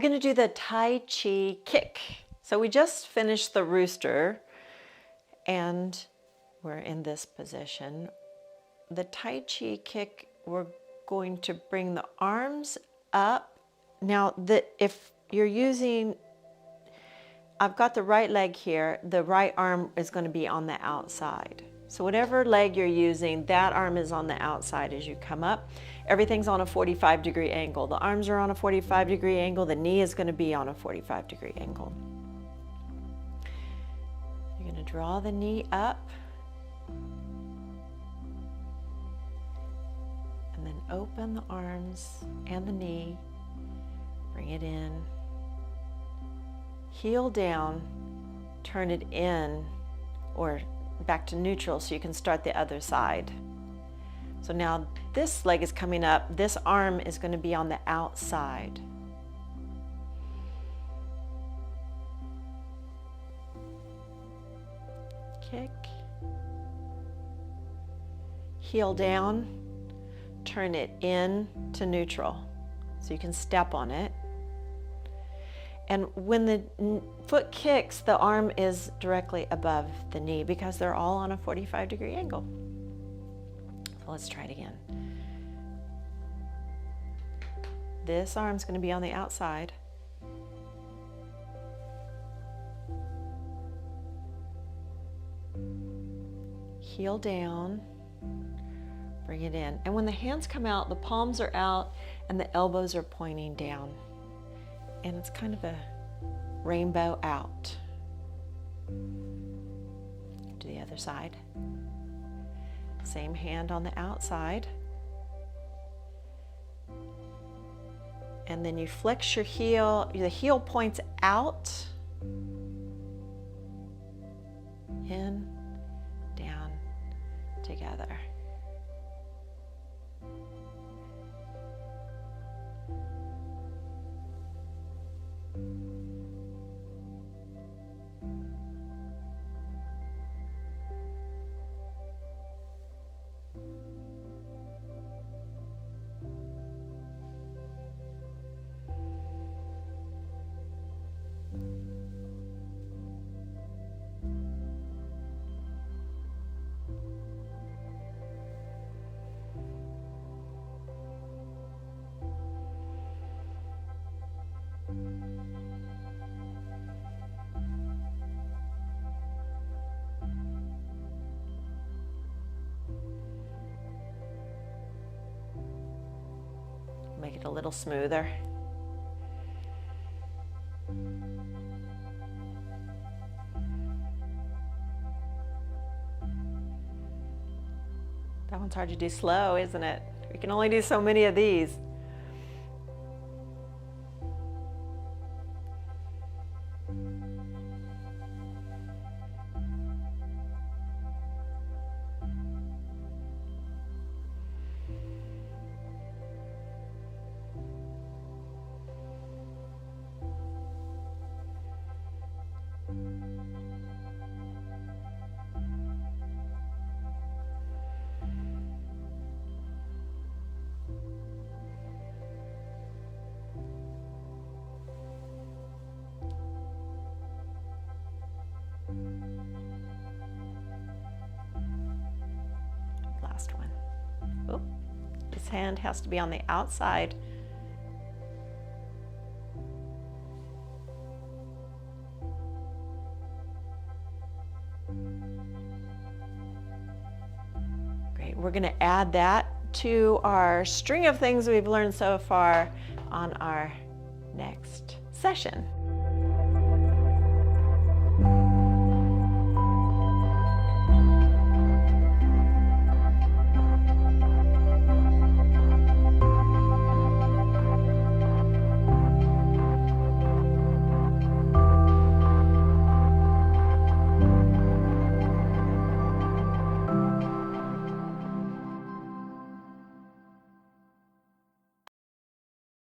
going to do the Tai Chi Kick. So we just finished the rooster and we're in this position. The Tai Chi Kick, we're going to bring the arms up. Now, if you're using, I've got the right leg here, the right arm is going to be on the outside. So whatever leg you're using, that arm is on the outside as you come up. Everything's on a 45-degree angle. The arms are on a 45-degree angle. The knee is going to be on a 45-degree angle. You're going to draw the knee up. And then open the arms and the knee. Bring it in. Heel down. Turn it in or back to neutral so you can start the other side. So now this leg is coming up, this arm is going to be on the outside. Kick. Heel down, turn it in to neutral so you can step on it. And when the foot kicks, the arm is directly above the knee because they're all on a 45-degree angle. So let's try it again. This arm's going to be on the outside. Heel down, bring it in. And when the hands come out, the palms are out and the elbows are pointing down. And it's kind of a rainbow out. To the other side. Same hand on the outside. And then you flex your heel, the heel points out. In, down, together. Make it a little smoother. That one's hard to do slow, isn't it? We can only do so many of these. Last one. Oh, this hand has to be on the outside. Great, we're going to add that to our string of things we've learned so far on our next session.